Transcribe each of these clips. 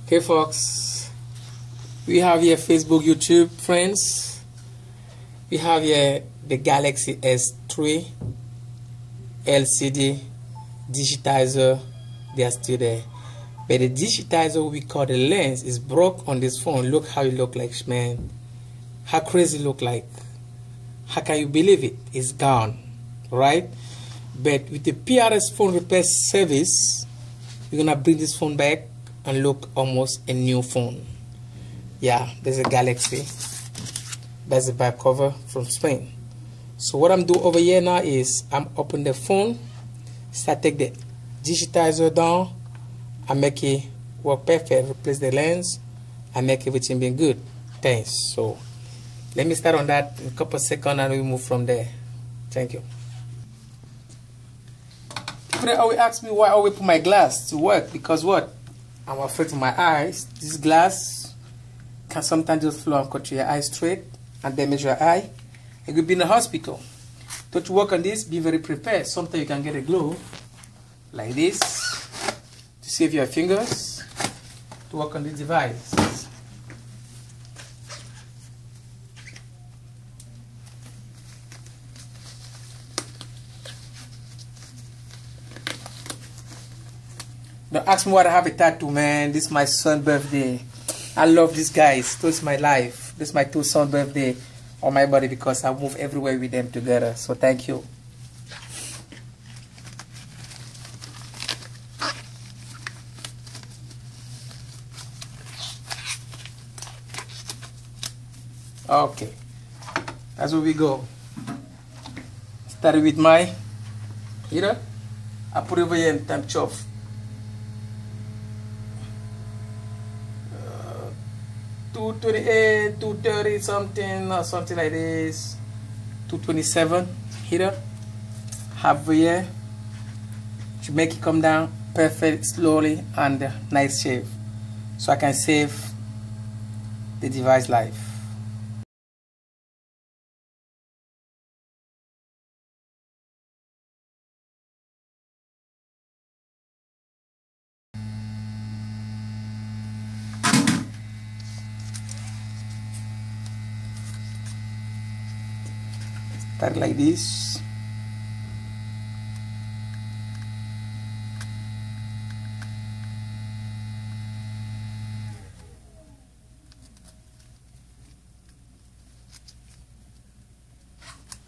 Okay, folks, we have here Facebook, YouTube friends. We have here the Galaxy S3 LCD digitizer. They are still there, but the digitizer we call the lens is broke on this phone. Look how it look like, man. How crazy it look like. How can you believe it? It's gone, right? But with the P.R.S phone repair service, we're gonna bring this phone back and look almost a new phone. Yeah, there's a Galaxy. That's the back cover from Spain. So what I'm doing over here now is I'm open the phone, start take the digitizer down, and make it work perfect. Replace the lens and make everything be good. Thanks. So let me start on that in a couple of seconds and we move from there. Thank you. People always ask me why I always put my glass to work, because what? I'm afraid of my eyes. This glass can sometimes just flow and cut your eye straight and damage your eye. You could be in a hospital. So to work on this, be very prepared. Sometimes you can get a glove like this to save your fingers to work on this device. Don't ask me why I have a tattoo, man. This is my son's birthday. I love these guys. This is my life. This is my two sons' birthday on my body because I move everywhere with them together. So thank you. Okay. That's where we go. Started with my, I put it over here in temperature of 228, 230 something or something like this. 227 heater. Half here to make it come down perfect, slowly and nice shape, so I can save the device life. Start like this.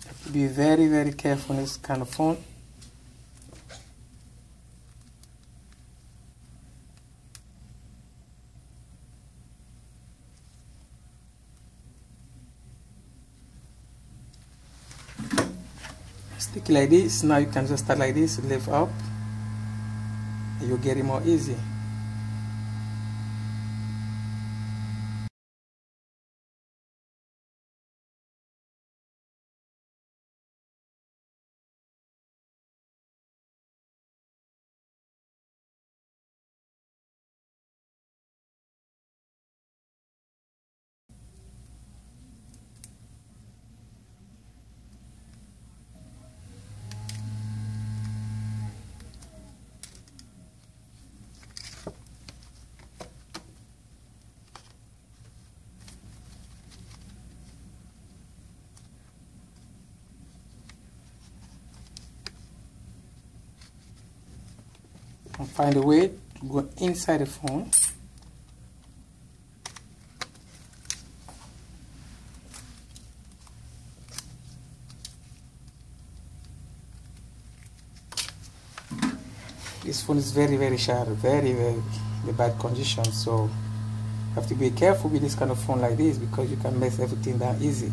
Have to be very, very careful on this kind of phone. Stick it like this. Now you can just start like this, lift up, and you'll get it more easy. And find a way to go inside the phone. This phone is very, very sharp, very, very in bad condition, so you have to be careful with this kind of phone like this because you can mess everything down easy.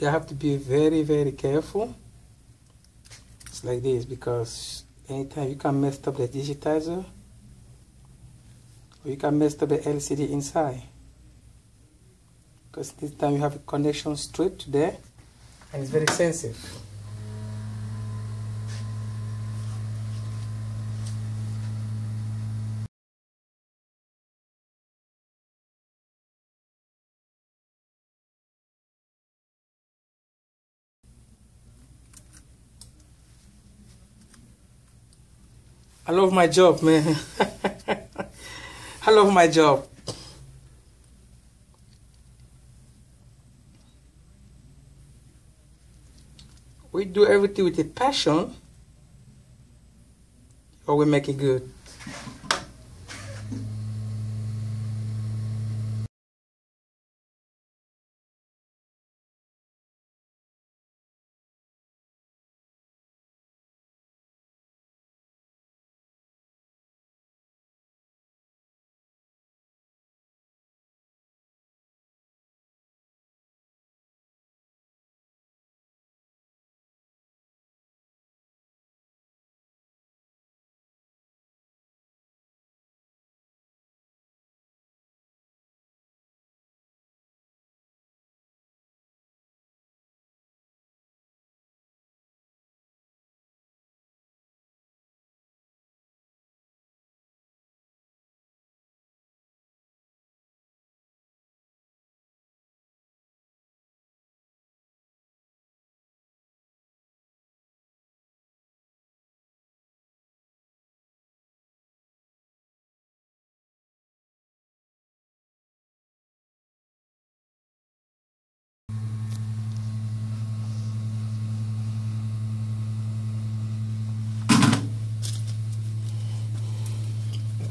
You have to be very, very careful. It's like this because anytime you can mess up the digitizer, or you can mess up the LCD inside. Because this time you have a connection straight to there, and it's very sensitive. I love my job, man. I love my job. We do everything with a passion, or we make it good.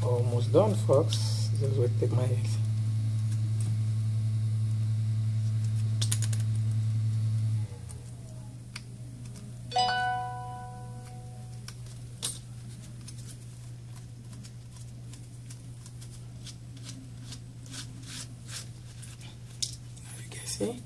Almost done, folks. Just wait, take my you can see.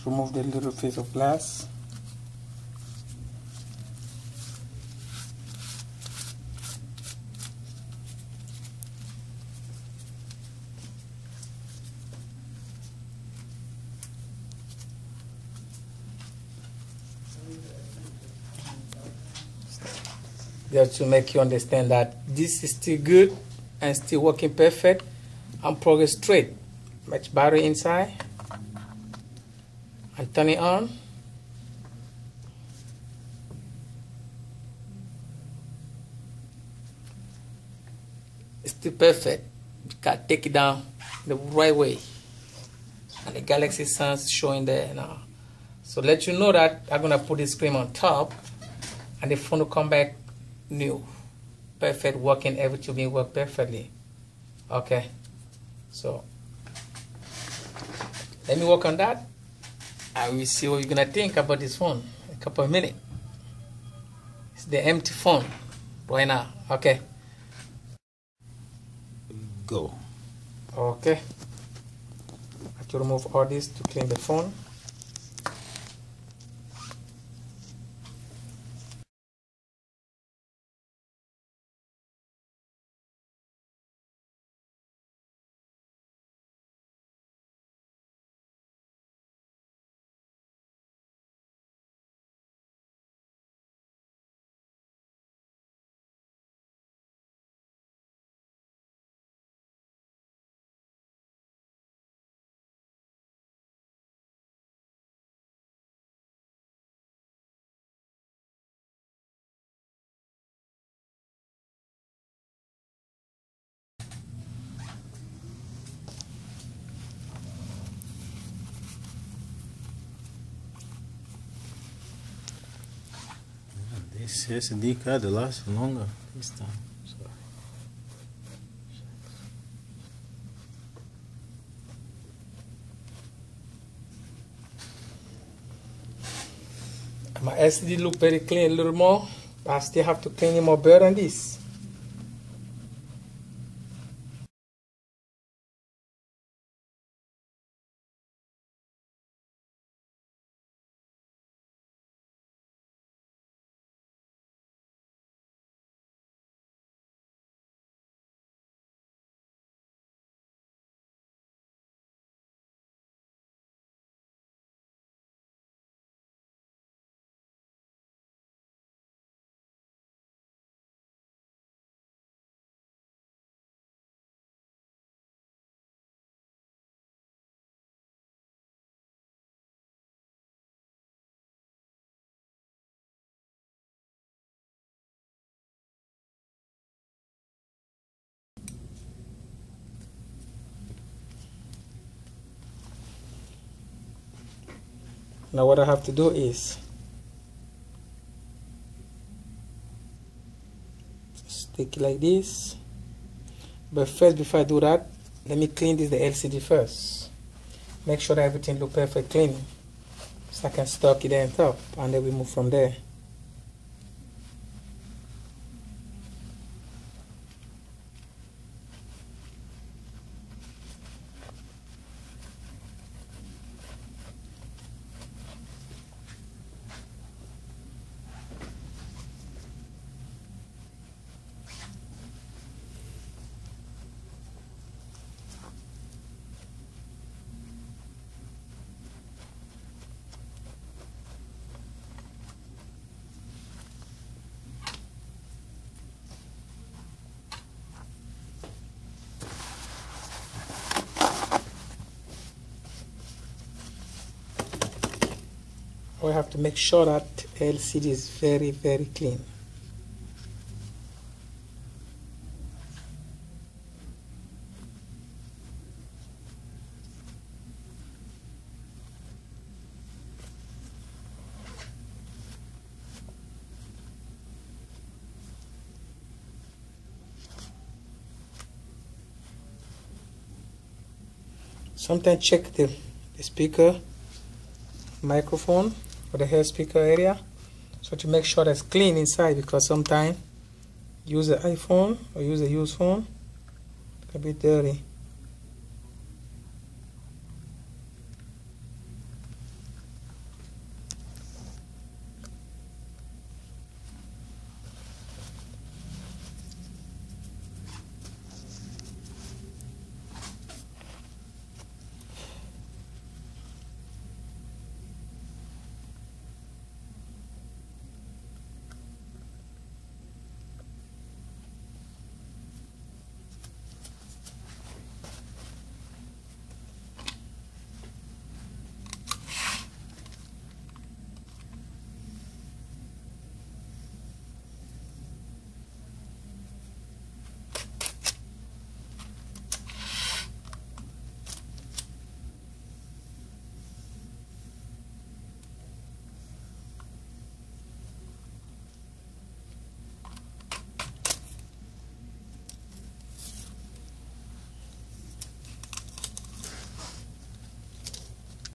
Remove the little piece of glass. Just to make you understand that this is still good and still working perfect and progress straight. Match battery inside. And turn it on. It's still perfect. You can take it down the right way. And the Galaxy Sun's showing there now. So let you know that I'm gonna put this screen on top and the phone will come back new. Perfect, working, everything will work perfectly. Okay. So let me work on that. I will see what you're gonna think about this phone in a couple of minutes. It's the empty phone right now. Okay. Go. Okay. I have to remove all this to clean the phone. This SD card lasts longer this time. My LCD look very clean a little more, but I still have to clean it more better than this. Now what I have to do is stick it like this. But first, before I do that, let me clean the LCD first. Make sure that everything look perfect clean, so I can stock it on top, and then we move from there. We have to make sure that LCD is very, very clean. Sometimes check the speaker microphone or the hair speaker area, so to make sure that's clean inside, because sometimes use the iPhone or use a used phone, it can be dirty.